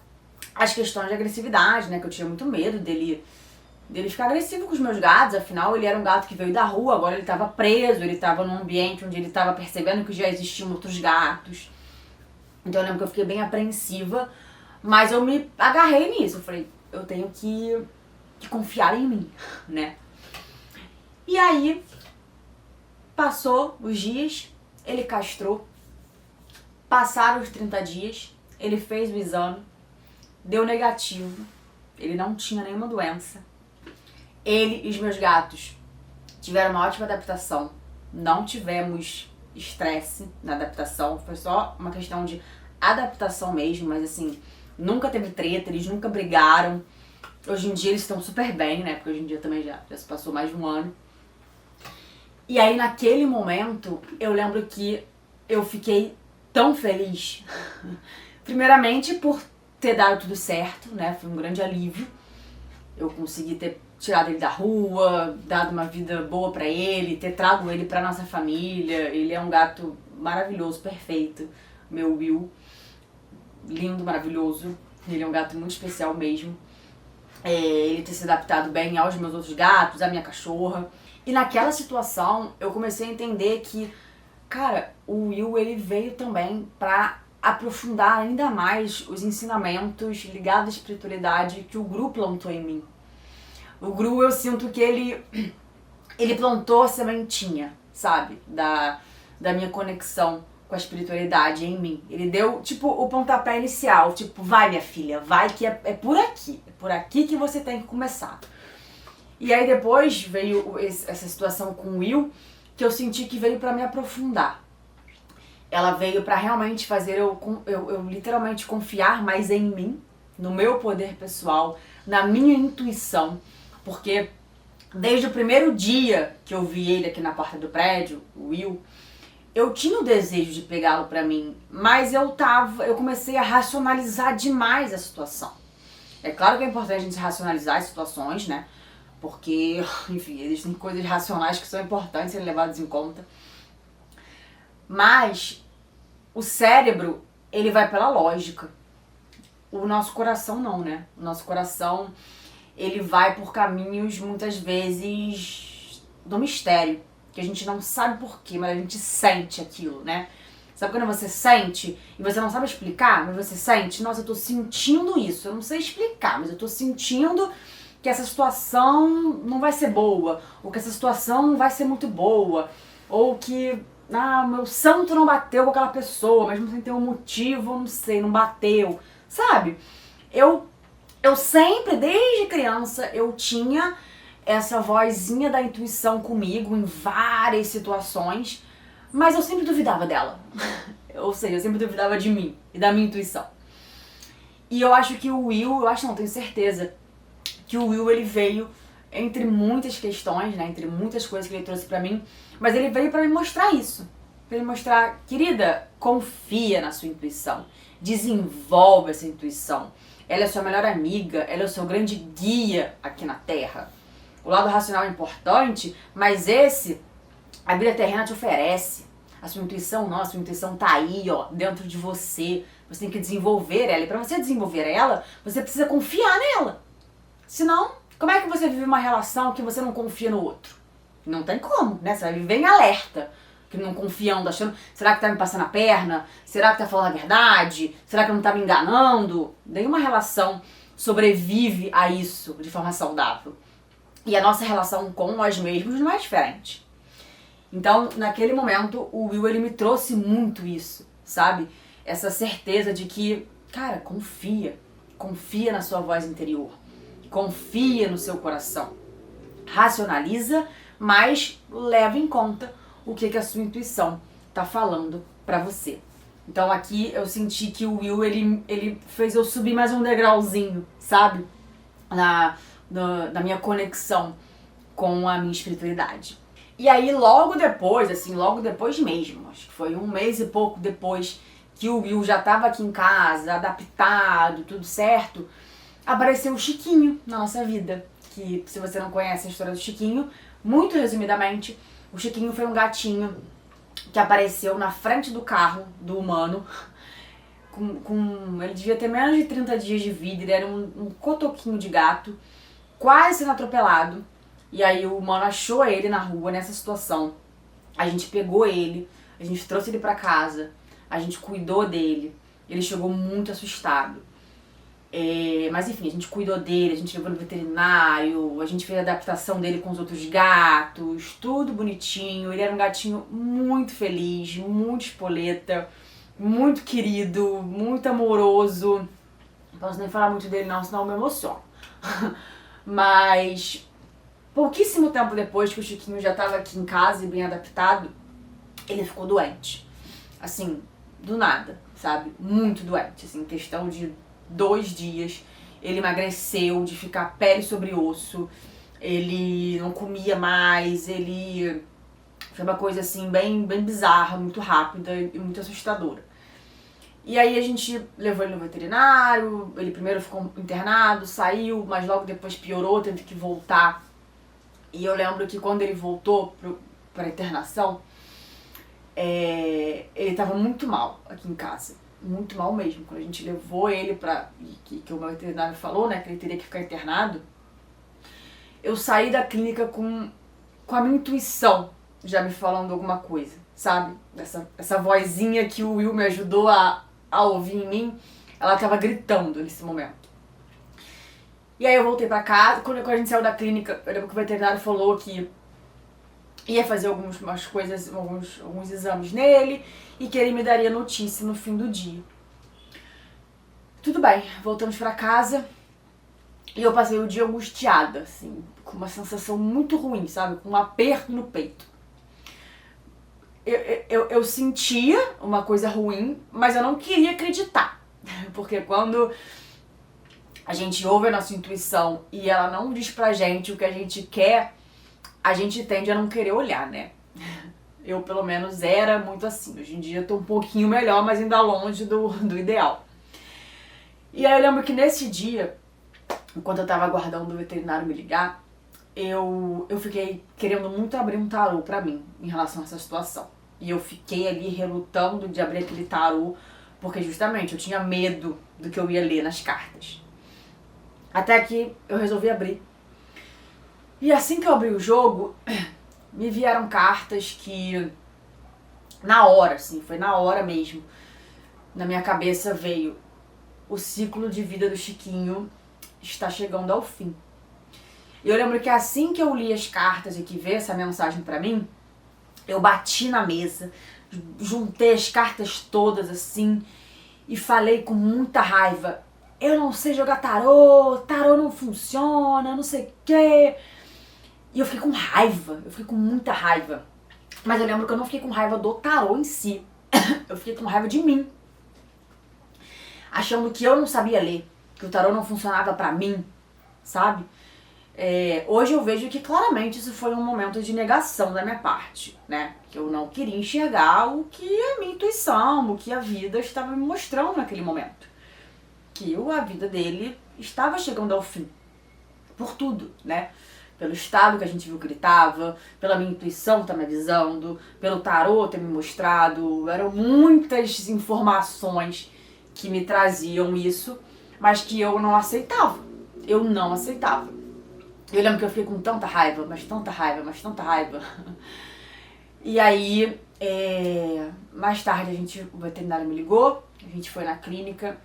as questões de agressividade, né, que eu tinha muito medo dele ficar agressivo com os meus gatos. Afinal, ele era um gato que veio da rua, agora ele estava preso, ele estava num ambiente onde ele estava percebendo que já existiam outros gatos. Então eu lembro que eu fiquei bem apreensiva, mas eu me agarrei nisso. Eu falei, eu tenho que confiar em mim, né? E aí, passou os dias, ele castrou, passaram os 30 dias, ele fez o exame, deu negativo, ele não tinha nenhuma doença. Ele e os meus gatos tiveram uma ótima adaptação, não tivemos estresse na adaptação, foi só uma questão de adaptação mesmo, mas assim, nunca teve treta, eles nunca brigaram. Hoje em dia eles estão super bem, né, porque hoje em dia também já se passou mais de um ano. E aí naquele momento, eu lembro que eu fiquei tão feliz, primeiramente por ter dado tudo certo, né, foi um grande alívio. Eu consegui ter tirado ele da rua, dado uma vida boa pra ele, ter trago ele pra nossa família. Ele é um gato maravilhoso, perfeito, meu Will. Lindo, maravilhoso. Ele é um gato muito especial mesmo. Ele ter se adaptado bem aos meus outros gatos, à minha cachorra. E naquela situação, eu comecei a entender que, cara, o Will, ele veio também pra aprofundar ainda mais os ensinamentos ligados à espiritualidade que o Gru plantou em mim. O Gru, eu sinto que ele plantou a sementinha, sabe? Da minha conexão com a espiritualidade em mim. Ele deu, tipo, o pontapé inicial. Tipo, vai, minha filha, vai que é por aqui. É por aqui que você tem que começar. E aí depois veio essa situação com o Will, que eu senti que veio pra me aprofundar. Ela veio pra realmente fazer eu literalmente confiar mais em mim, no meu poder pessoal, na minha intuição. Porque desde o primeiro dia que eu vi ele aqui na porta do prédio, o Will, eu tinha o desejo de pegá-lo pra mim, mas eu comecei a racionalizar demais a situação. É claro que é importante a gente racionalizar as situações, né? porque, enfim, existem coisas racionais que são importantes serem levadas em conta. Mas o cérebro, ele vai pela lógica. O nosso coração não, né? O nosso coração, ele vai por caminhos, muitas vezes, do mistério. Que a gente não sabe porquê, mas a gente sente aquilo, né? Sabe quando você sente e você não sabe explicar, mas você sente, nossa, eu tô sentindo isso. Eu não sei explicar, mas eu tô sentindo que essa situação não vai ser boa. Ou que essa situação não vai ser muito boa. Ou que, meu santo não bateu com aquela pessoa, mesmo sem ter um motivo, não sei, não bateu. Sabe? Eu sempre, desde criança, eu tinha essa vozinha da intuição comigo em várias situações, mas eu sempre duvidava dela. Ou seja, eu sempre duvidava de mim e da minha intuição. E eu acho que o Will, tenho certeza, que o Will, ele veio entre muitas questões, né, entre muitas coisas que ele trouxe pra mim, mas ele veio pra me mostrar isso. Pra me mostrar, querida, confia na sua intuição. Desenvolve essa intuição. Ela é sua melhor amiga, ela é o seu grande guia aqui na Terra. O lado racional é importante, mas a vida terrena te oferece. A sua intuição não, a sua intuição tá aí, ó, dentro de você. Você tem que desenvolver ela. E pra você desenvolver ela, você precisa confiar nela. Senão, como é que você vive uma relação que você não confia no outro? Não tem como, né? Você vai viver em alerta. Que não confiando, achando, será que tá me passando a perna? Será que tá falando a verdade? Será que não tá me enganando? Nenhuma relação sobrevive a isso de forma saudável. E a nossa relação com nós mesmos não é diferente. Então, naquele momento, o Will, ele me trouxe muito isso, sabe? Essa certeza de que, cara, confia. Confia na sua voz interior. Confia no seu coração. Racionaliza, mas leva em conta o que a sua intuição tá falando pra você. Então aqui eu senti que o Will, ele fez eu subir mais um degrauzinho, sabe? Na minha conexão com a minha espiritualidade. E aí logo depois mesmo, acho que foi um mês e pouco depois que o Will já tava aqui em casa, adaptado, tudo certo, apareceu o Chiquinho na nossa vida. Que, se você não conhece a história do Chiquinho, muito resumidamente, o Chiquinho foi um gatinho que apareceu na frente do carro do humano. Ele devia ter menos de 30 dias de vida, ele era um cotoquinho de gato, quase sendo atropelado. E aí o humano achou ele na rua, nessa situação. A gente pegou ele, a gente trouxe ele pra casa, a gente cuidou dele. Ele chegou muito assustado. Mas enfim, a gente cuidou dele, a gente levou no veterinário, a gente fez a adaptação dele com os outros gatos, tudo bonitinho. Ele era um gatinho muito feliz, muito espoleta, muito querido, muito amoroso. Não posso nem falar muito dele não, senão eu me emociono. Mas pouquíssimo tempo depois que o Chiquinho já estava aqui em casa e bem adaptado, ele ficou doente. Assim, do nada, sabe? Muito doente, assim, questão de 2 dias, ele emagreceu de ficar pele sobre osso, ele não comia mais, ele... Foi uma coisa assim bem bizarra, muito rápida e muito assustadora. E aí a gente levou ele no veterinário, ele primeiro ficou internado, saiu, mas logo depois piorou, teve que voltar. E eu lembro que quando ele voltou pra internação, ele tava muito mal aqui em casa. Muito mal mesmo. Quando a gente levou ele que o meu veterinário falou, né, que ele teria que ficar internado, eu saí da clínica com a minha intuição já me falando alguma coisa, sabe? Essa vozinha que o Will me ajudou a ouvir em mim, ela tava gritando nesse momento. E aí eu voltei pra casa, quando a gente saiu da clínica, eu lembro que o veterinário falou que ia fazer algumas coisas, alguns exames nele e que ele me daria notícia no fim do dia. Tudo bem, voltamos pra casa e eu passei o dia angustiada, assim, com uma sensação muito ruim, sabe? Com um aperto no peito. Eu sentia uma coisa ruim, mas eu não queria acreditar. Porque quando a gente ouve a nossa intuição e ela não diz pra gente o que a gente quer, a gente tende a não querer olhar, né? Eu, pelo menos, era muito assim. Hoje em dia eu tô um pouquinho melhor, mas ainda longe do ideal. E aí eu lembro que nesse dia, enquanto eu tava aguardando o veterinário me ligar, eu fiquei querendo muito abrir um tarô pra mim em relação a essa situação. E eu fiquei ali relutando de abrir aquele tarô, porque justamente eu tinha medo do que eu ia ler nas cartas. Até que eu resolvi abrir. E assim que eu abri o jogo, me vieram cartas que, na hora, assim, foi na hora mesmo, na minha cabeça veio: o ciclo de vida do Chiquinho está chegando ao fim. E eu lembro que assim que eu li as cartas e que veio essa mensagem pra mim, eu bati na mesa, juntei as cartas todas assim e falei com muita raiva: eu não sei jogar tarô, tarô não funciona, não sei o quê. E eu fiquei com raiva, eu fiquei com muita raiva. Mas eu lembro que eu não fiquei com raiva do tarô em si, eu fiquei com raiva de mim. Achando que eu não sabia ler, que o tarô não funcionava pra mim, sabe? Hoje eu vejo que claramente isso foi um momento de negação da minha parte, né? Que eu não queria enxergar o que a minha intuição, o que a vida estava me mostrando naquele momento. Que a vida dele estava chegando ao fim. Por tudo, né? Pelo estado que a gente viu que ele estava, pela minha intuição estar me avisando, pelo tarô ter me mostrado. Eram muitas informações que me traziam isso, mas que eu não aceitava. Eu não aceitava. Eu lembro que eu fiquei com tanta raiva, mas tanta raiva, mas tanta raiva. E aí, mais tarde o veterinário me ligou, a gente foi na clínica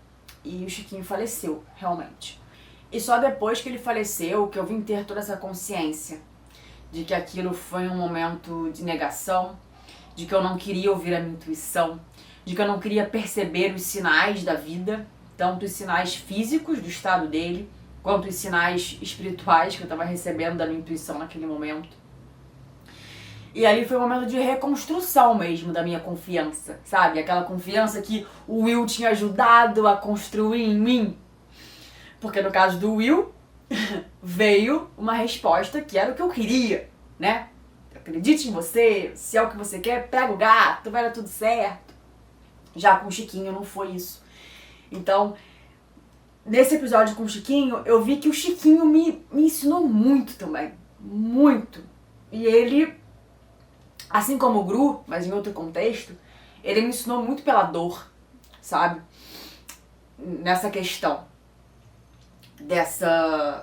e o Chiquinho faleceu, realmente. E só depois que ele faleceu que eu vim ter toda essa consciência de que aquilo foi um momento de negação, de que eu não queria ouvir a minha intuição, de que eu não queria perceber os sinais da vida, tanto os sinais físicos do estado dele, quanto os sinais espirituais que eu estava recebendo da minha intuição naquele momento. E ali foi um momento de reconstrução mesmo da minha confiança, sabe? Aquela confiança que o Will tinha ajudado a construir em mim. Porque no caso do Will, veio uma resposta que era o que eu queria, né? Acredite em você, se é o que você quer, pega o gato, vai dar tudo certo. Já com o Chiquinho não foi isso. Então, nesse episódio com o Chiquinho, eu vi que o Chiquinho me ensinou muito também. Muito. E ele, assim como o Gru, mas em outro contexto, ele me ensinou muito pela dor, sabe? Nessa questão.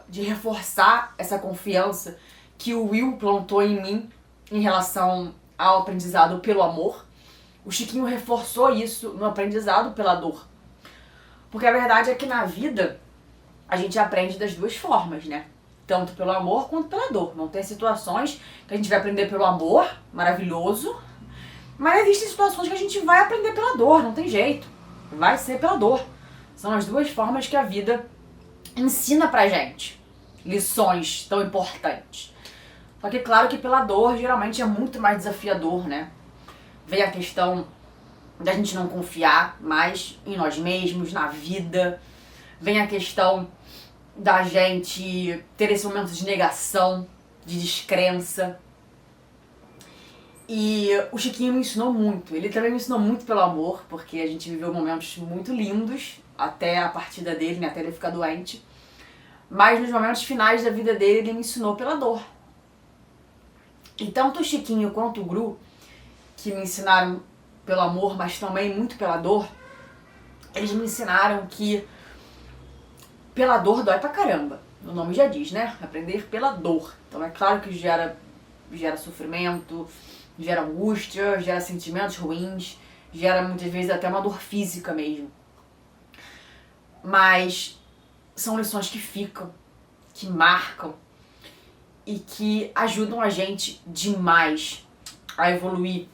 De reforçar essa confiança que o Will plantou em mim em relação ao aprendizado pelo amor. O Chiquinho reforçou isso no aprendizado pela dor. Porque a verdade é que na vida a gente aprende das duas formas, né? Tanto pelo amor quanto pela dor. Vão ter situações que a gente vai aprender pelo amor, maravilhoso, mas existem situações que a gente vai aprender pela dor, não tem jeito. Vai ser pela dor. São as duas formas que a vida ensina pra gente lições tão importantes. Só que claro que pela dor geralmente é muito mais desafiador, né? Vem a questão da gente não confiar mais em nós mesmos, na vida. Vem a questão da gente ter esse momento de negação, de descrença. E o Chiquinho me ensinou muito. Ele também me ensinou muito pelo amor, porque a gente viveu momentos muito lindos até a partida dele, né? Até ele ficar doente. Mas nos momentos finais da vida dele, ele me ensinou pela dor. E tanto o Chiquinho quanto o Gru, que me ensinaram pelo amor, mas também muito pela dor, eles me ensinaram que pela dor dói pra caramba. O nome já diz, né? Aprender pela dor. Então é claro que gera sofrimento, gera angústia, gera sentimentos ruins, gera muitas vezes até uma dor física mesmo. Mas são lições que ficam, que marcam e que ajudam a gente demais a evoluir.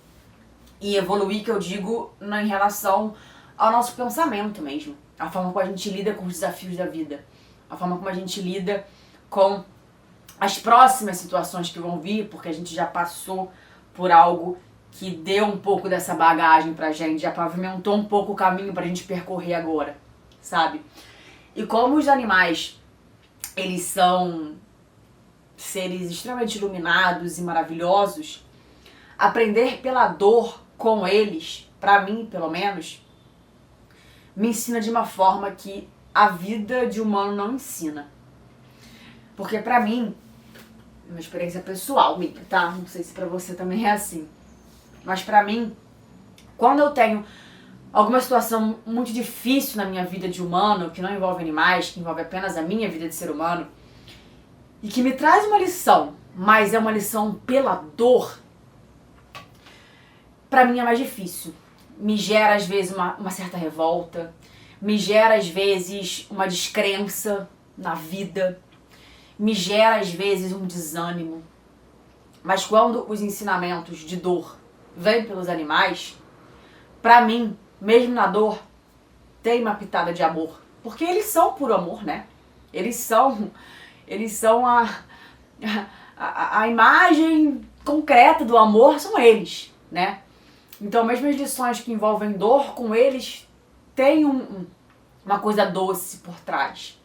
E evoluir, que eu digo, em relação ao nosso pensamento mesmo. A forma como a gente lida com os desafios da vida. A forma como a gente lida com as próximas situações que vão vir, porque a gente já passou por algo que deu um pouco dessa bagagem pra gente, já pavimentou um pouco o caminho pra gente percorrer agora, sabe? E como os animais, eles são seres extremamente iluminados e maravilhosos, aprender pela dor com eles, pra mim pelo menos, me ensina de uma forma que a vida de humano não ensina. Porque pra mim, uma experiência pessoal minha, tá? Não sei se pra você também é assim. Mas pra mim, quando eu tenho alguma situação muito difícil na minha vida de humano, que não envolve animais, que envolve apenas a minha vida de ser humano, e que me traz uma lição, mas é uma lição pela dor, pra mim é mais difícil. Me gera às vezes uma certa revolta, me gera às vezes uma descrença na vida, me gera às vezes um desânimo. Mas quando os ensinamentos de dor vêm pelos animais, pra mim, mesmo na dor, tem uma pitada de amor. Porque eles são puro amor, né? Eles são a imagem concreta do amor, são eles, né? Então, mesmo as lições que envolvem dor com eles, tem uma coisa doce por trás.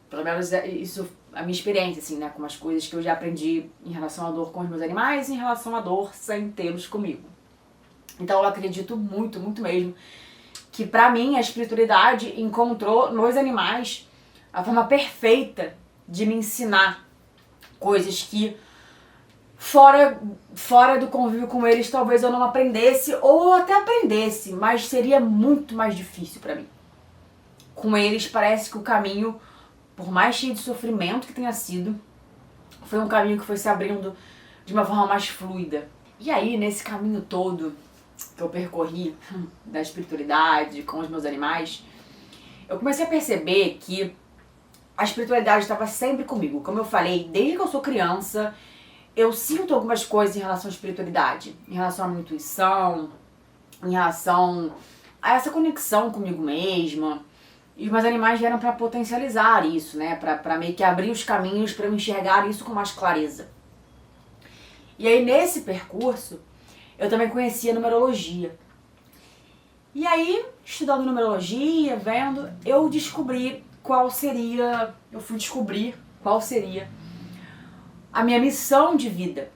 Pelo menos isso a minha experiência, assim, né? Com as coisas que eu já aprendi em relação à dor com os meus animais e em relação à dor sem tê-los comigo. Então eu acredito muito, muito mesmo, que pra mim a espiritualidade encontrou nos animais a forma perfeita de me ensinar coisas que fora do convívio com eles talvez eu não aprendesse ou até aprendesse, mas seria muito mais difícil pra mim. Com eles parece que o caminho, por mais cheio de sofrimento que tenha sido, foi um caminho que foi se abrindo de uma forma mais fluida. E aí, nesse caminho todo que eu percorri da espiritualidade com os meus animais, eu comecei a perceber que a espiritualidade estava sempre comigo. Como eu falei, desde que eu sou criança, eu sinto algumas coisas em relação à espiritualidade, em relação à minha intuição, em relação a essa conexão comigo mesma. E os meus animais vieram para potencializar isso, né? Pra meio que abrir os caminhos para eu enxergar isso com mais clareza. E aí, nesse percurso, eu também conheci a numerologia. E aí, estudando numerologia, vendo, eu fui descobrir qual seria a minha missão de vida.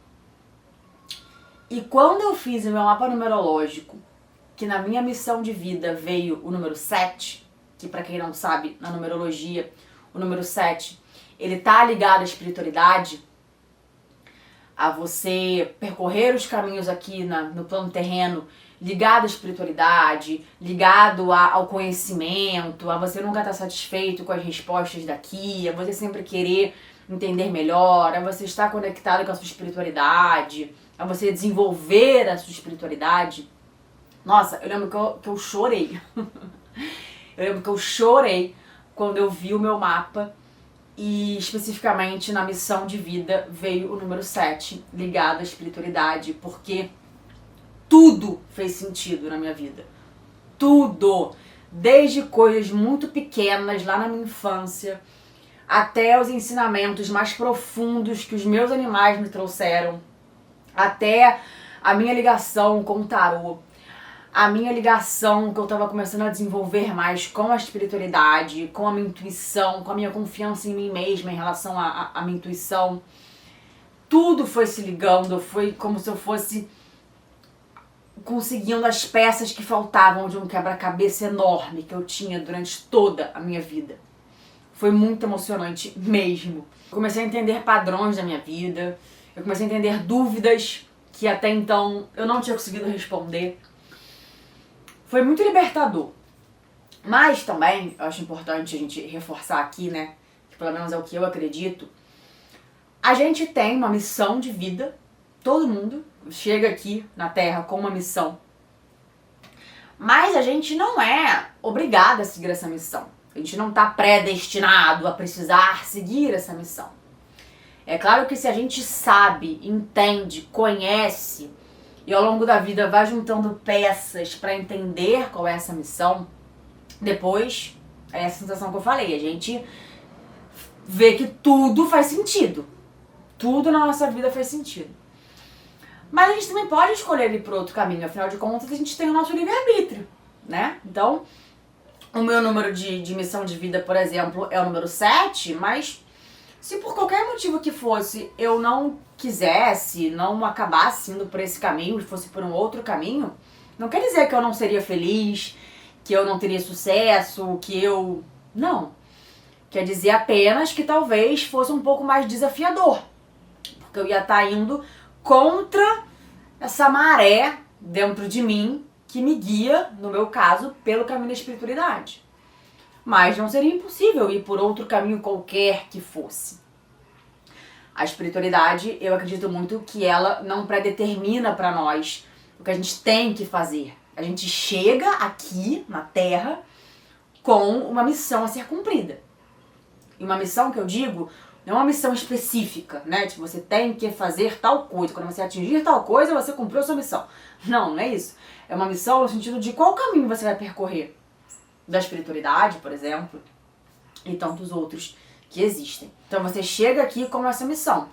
E quando eu fiz o meu mapa numerológico, que na minha missão de vida veio o número 7, que pra quem não sabe, na numerologia, o número 7, ele tá ligado à espiritualidade, a você percorrer os caminhos aqui no plano terreno, ligado à espiritualidade, ligado ao conhecimento, a você nunca estar satisfeito com as respostas daqui, a você sempre querer entender melhor, a você estar conectado com a sua espiritualidade, a você desenvolver a sua espiritualidade. Nossa, eu lembro que eu chorei. Eu lembro que eu chorei quando eu vi o meu mapa e especificamente na missão de vida veio o número 7 ligado à espiritualidade, porque tudo fez sentido na minha vida. Tudo! Desde coisas muito pequenas lá na minha infância até os ensinamentos mais profundos que os meus animais me trouxeram, até a minha ligação com o tarô, a minha ligação que eu tava começando a desenvolver mais com a espiritualidade, com a minha intuição, com a minha confiança em mim mesma em relação à minha intuição. Tudo foi se ligando, foi como se eu fosse conseguindo as peças que faltavam de um quebra-cabeça enorme que eu tinha durante toda a minha vida. Foi muito emocionante mesmo. Eu comecei a entender padrões da minha vida, eu comecei a entender dúvidas que até então eu não tinha conseguido responder. Foi muito libertador. Mas também, eu acho importante a gente reforçar aqui, né, que pelo menos é o que eu acredito, a gente tem uma missão de vida, todo mundo chega aqui na Terra com uma missão, mas a gente não é obrigado a seguir essa missão. A gente não está predestinado a precisar seguir essa missão. É claro que se a gente sabe, entende, conhece e ao longo da vida vai juntando peças para entender qual é essa missão, depois é essa sensação que eu falei, a gente vê que tudo faz sentido. Tudo na nossa vida faz sentido. Mas a gente também pode escolher ir por outro caminho, afinal de contas a gente tem o nosso livre-arbítrio, né? Então, o meu número de missão de vida, por exemplo, é o número 7, mas se por qualquer motivo que fosse eu não quisesse, não acabasse indo por esse caminho e fosse por um outro caminho, não quer dizer que eu não seria feliz, que eu não teria sucesso, que eu... Não. Quer dizer apenas que talvez fosse um pouco mais desafiador. porque eu ia estar indo contra essa maré dentro de mim que me guia, no meu caso, pelo caminho da espiritualidade. Mas não seria impossível ir por outro caminho qualquer que fosse. A espiritualidade, eu acredito muito que ela não predetermina para nós o que a gente tem que fazer. A gente chega aqui na Terra com uma missão a ser cumprida. E uma missão que eu digo, não é uma missão específica, né? Tipo, você tem que fazer tal coisa. Quando você atingir tal coisa, você cumpriu a sua missão. Não é isso. É uma missão no sentido de qual caminho você vai percorrer. Da espiritualidade, por exemplo, e tantos outros que existem. Então você chega aqui com essa missão,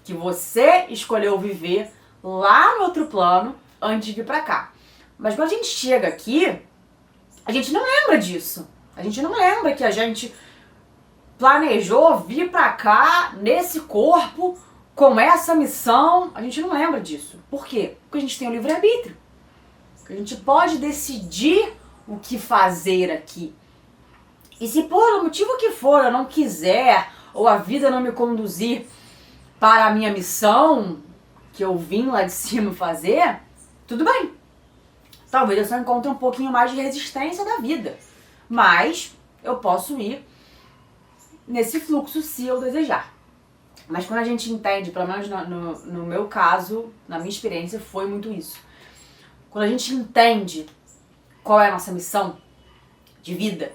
que você escolheu viver lá no outro plano antes de vir pra cá. Mas quando a gente chega aqui, a gente não lembra disso. A gente não lembra que a gente planejou vir pra cá nesse corpo com essa missão. A gente não lembra disso. Por quê? Porque a gente tem o livre-arbítrio. A gente pode decidir o que fazer aqui. E se por o motivo que for eu não quiser, ou a vida não me conduzir para a minha missão, que eu vim lá de cima fazer, tudo bem. Talvez eu só encontre um pouquinho mais de resistência da vida. Mas eu posso ir nesse fluxo se eu desejar. Mas quando a gente entende, pelo menos no meu caso, na minha experiência, foi muito isso. Quando a gente entende qual é a nossa missão de vida,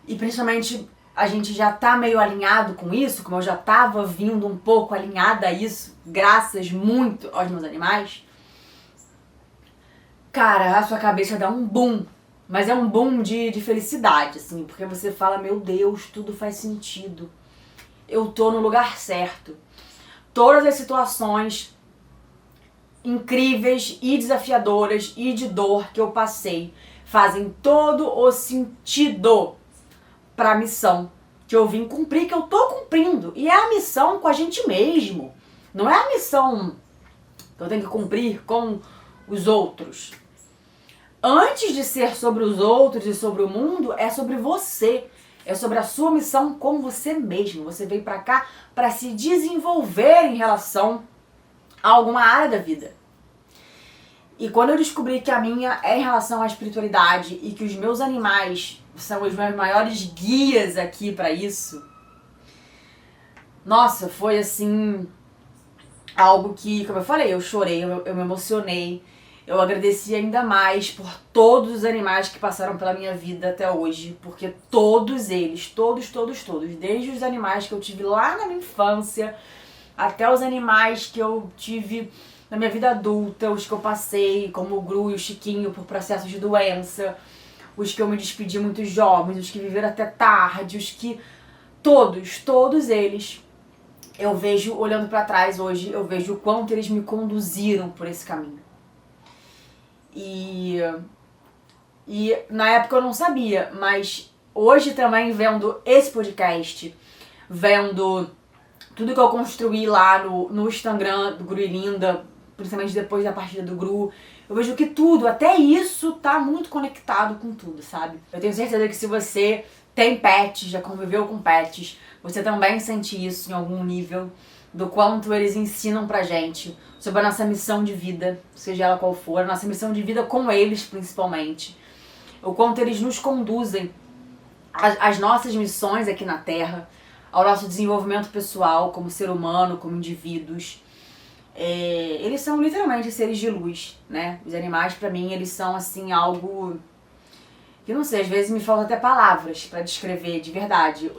e principalmente a gente já tá meio alinhado com isso, como eu já tava vindo um pouco alinhada a isso, graças muito aos meus animais, cara, a sua cabeça dá um boom, mas é um boom de felicidade, assim, porque você fala, meu Deus, tudo faz sentido, eu tô no lugar certo, todas as situações incríveis e desafiadoras e de dor que eu passei fazem todo o sentido para a missão que eu vim cumprir, que eu tô cumprindo. E é a missão com a gente mesmo. Não é a missão que eu tenho que cumprir com os outros. Antes de ser sobre os outros e sobre o mundo, é sobre você. É sobre a sua missão com você mesmo. Você veio pra cá para se desenvolver em relação a alguma área da vida. E quando eu descobri que a minha é em relação à espiritualidade e que os meus animais são os meus maiores guias aqui pra isso, nossa, foi assim, algo que, como eu falei, eu chorei, eu me emocionei, eu agradeci ainda mais por todos os animais que passaram pela minha vida até hoje, porque todos eles, todos, desde os animais que eu tive lá na minha infância, até os animais que eu tive na minha vida adulta, os que eu passei, como o Gru e o Chiquinho, por processos de doença, os que eu me despedi muito jovens, os que viveram até tarde, os que... Todos eles, eu vejo, olhando pra trás hoje, eu vejo o quanto eles me conduziram por esse caminho. E na época eu não sabia, mas hoje também vendo esse podcast, vendo tudo que eu construí lá no Instagram do Gru e Linda, principalmente depois da partida do Gru, eu vejo que tudo, até isso, tá muito conectado com tudo, sabe? Eu tenho certeza que se você tem pets, já conviveu com pets, você também sente isso em algum nível, do quanto eles ensinam pra gente sobre a nossa missão de vida, seja ela qual for, a nossa missão de vida com eles, principalmente. O quanto eles nos conduzem às nossas missões aqui na Terra, ao nosso desenvolvimento pessoal como ser humano, como indivíduos. Eles são literalmente seres de luz, né? Os animais, pra mim, eles são assim algo que, não sei, às vezes me faltam até palavras pra descrever de verdade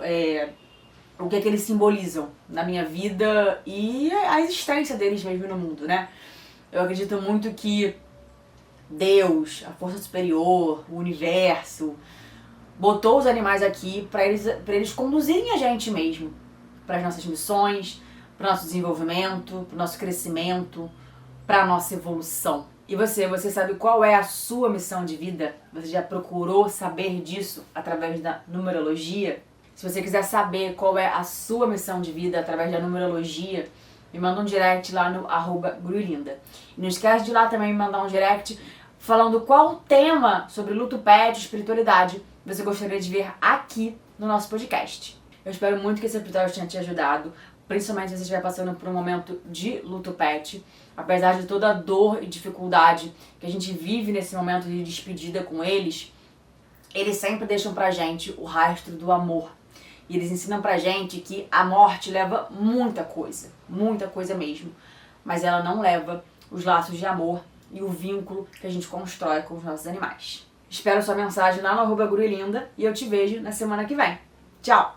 o que é que eles simbolizam na minha vida e a existência deles mesmo no mundo, né? Eu acredito muito que Deus, a força superior, o universo, botou os animais aqui pra eles conduzirem a gente mesmo, para as nossas missões, para o nosso desenvolvimento, para o nosso crescimento, para a nossa evolução. E você sabe qual é a sua missão de vida? Você já procurou saber disso através da numerologia? Se você quiser saber qual é a sua missão de vida através da numerologia, me manda um direct lá no @grulinda. E não esquece de ir lá também me mandar um direct falando qual tema sobre luto pet, espiritualidade você gostaria de ver aqui no nosso podcast. Eu espero muito que esse episódio tenha te ajudado. principalmente se você estiver passando por um momento de luto pet. Apesar de toda a dor e dificuldade que a gente vive nesse momento de despedida com eles sempre deixam pra gente o rastro do amor. E eles ensinam pra gente que a morte leva muita coisa mesmo. Mas ela não leva os laços de amor e o vínculo que a gente constrói com os nossos animais. Espero sua mensagem lá no @gurulinda e eu te vejo na semana que vem. Tchau!